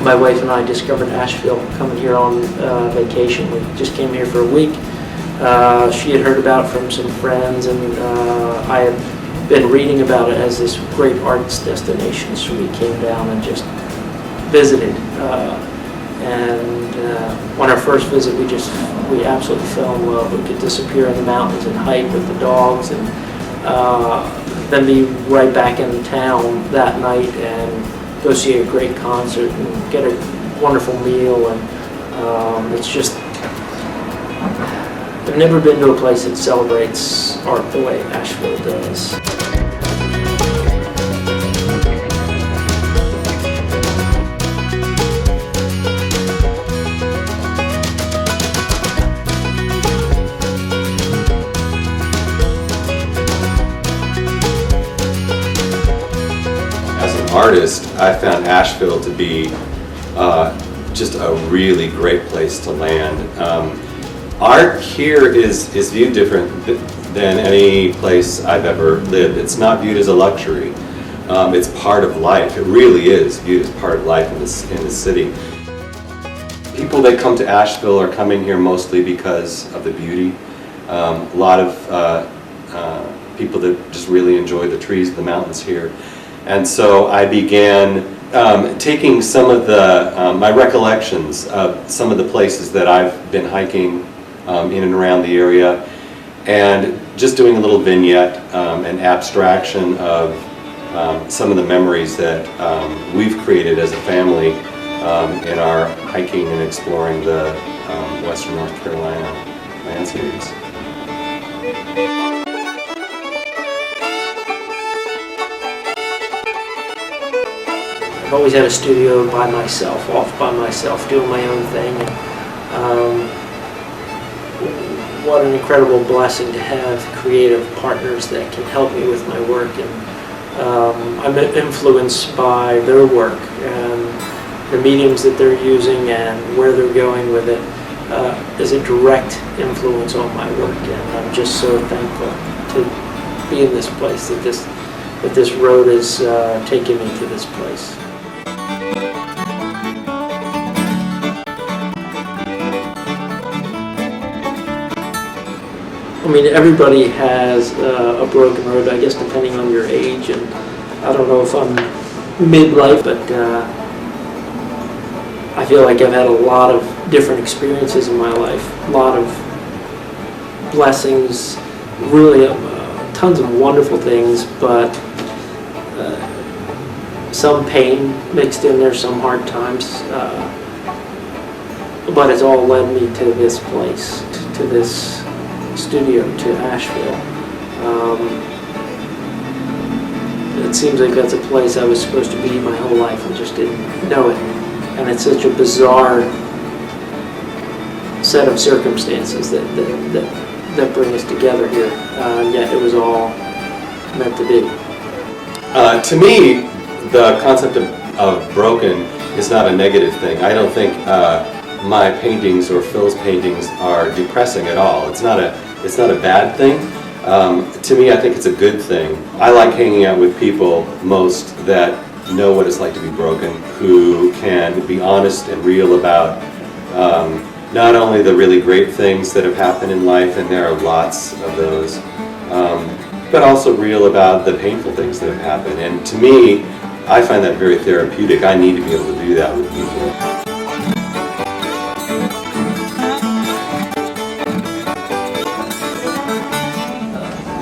my wife and I discovered Asheville coming here on vacation. We just came here for a week. She had heard about it from some friends, and I had been reading about it as this great arts destination, so we came down and just visited. On our first visit, we absolutely fell in love. We could disappear in the mountains and hike with the dogs, and then be right back in town that night and go see a great concert and get a wonderful meal. And it's just, I've never been to a place that celebrates art the way Asheville does. As an artist, I found Asheville to be just a really great place to land. Art here is viewed different than any place I've ever lived. It's not viewed as a luxury. It's part of life. It really is viewed as part of life in the city. People that come to Asheville are coming here mostly because of the beauty. A lot of people that just really enjoy the trees and the mountains here. And so I began taking some of my recollections of some of the places that I've been hiking in and around the area, and just doing a little vignette, an abstraction of some of the memories that we've created as a family in our hiking and exploring the western North Carolina landscapes. I've always had a studio by myself, off by myself, doing my own thing. And, what an incredible blessing to have creative partners that can help me with my work. And I'm influenced by their work and the mediums that they're using and where they're going with it is a direct influence on my work. And I'm just so thankful to be in this place, that this road is taking me to this place. I mean, everybody has a broken road, I guess, depending on your age, and I don't know if I'm midlife, but I feel like I've had a lot of different experiences in my life, a lot of blessings, really tons of wonderful things, but some pain mixed in there, some hard times, but it's all led me to this place, to this studio, to Asheville. It seems like that's a place I was supposed to be my whole life and just didn't know it. And it's such a bizarre set of circumstances that bring us together here, and yet it was all meant to be. To me, the concept of broken is not a negative thing. I don't think my paintings or Phil's paintings are depressing at all. It's not a bad thing. To me, I think it's a good thing. I like hanging out with people most that know what it's like to be broken, who can be honest and real about not only the really great things that have happened in life, and there are lots of those, but also real about the painful things that have happened. And to me, I find that very therapeutic. I need to be able to do that with people.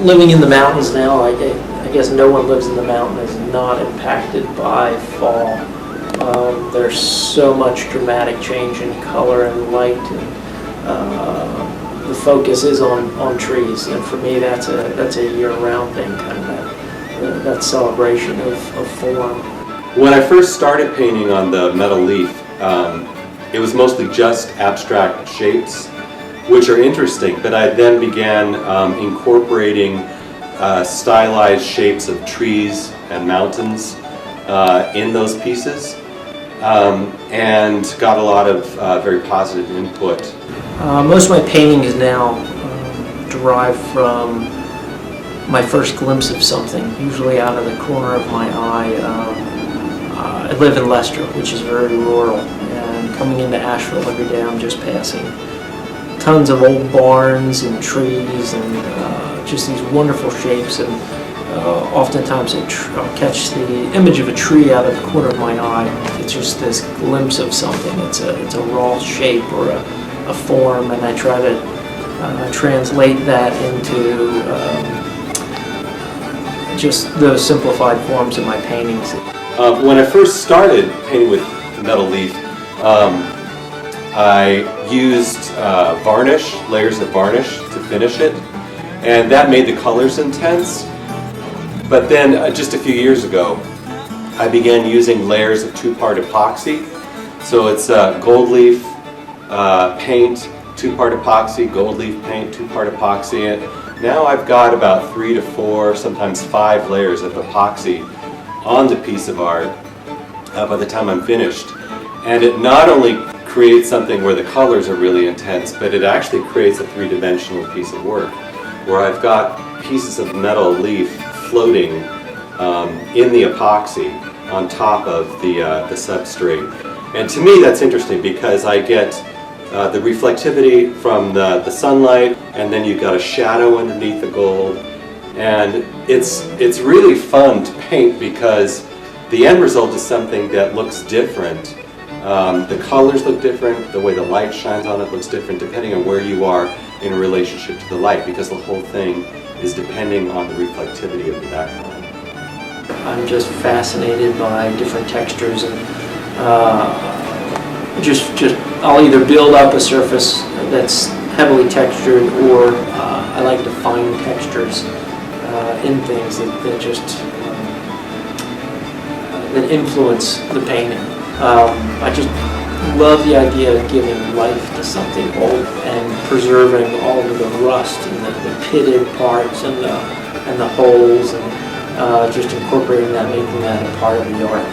Living in the mountains now, I guess no one lives in the mountain is not impacted by fall. There's so much dramatic change in color and light, and the focus is on trees. And for me, that's a year-round thing, kind of that celebration of form. When I first started painting on the metal leaf, it was mostly just abstract shapes, which are interesting, but I then began incorporating stylized shapes of trees and mountains in those pieces, and got a lot of very positive input. Most of my painting is now derived from my first glimpse of something, usually out of the corner of my eye. I live in Leicester, which is very rural, and coming into Asheville every day I'm just passing tons of old barns and trees and just these wonderful shapes, and oftentimes I'll catch the image of a tree out of the corner of my eye. It's just this glimpse of something. It's a raw shape or a form, and I try to translate that into just those simplified forms in my paintings. When I first started painting with metal leaf, I used varnish, layers of varnish to finish it, and that made the colors intense. But then just a few years ago, I began using layers of two-part epoxy. So it's gold leaf paint, two-part epoxy, gold leaf paint, two-part epoxy. And now I've got about 3 to 4, sometimes 5 layers of epoxy on the piece of art by the time I'm finished. And it not only creates something where the colors are really intense, but it actually creates a three-dimensional piece of work where I've got pieces of metal leaf floating in the epoxy on top of the substrate. And to me that's interesting because I get the reflectivity from the sunlight, and then you've got a shadow underneath the gold. And it's really fun to paint because the end result is something that looks different. The colors look different, the way the light shines on it looks different depending on where you are in relationship to the light, because the whole thing is depending on the reflectivity of the background. I'm just fascinated by different textures, and just I'll either build up a surface that's heavily textured, or I like to find textures in things that just that influence the painting. I just love the idea of giving life to something old and preserving all of the rust and the pitted parts and the holes, and just incorporating that, making that a part of the art.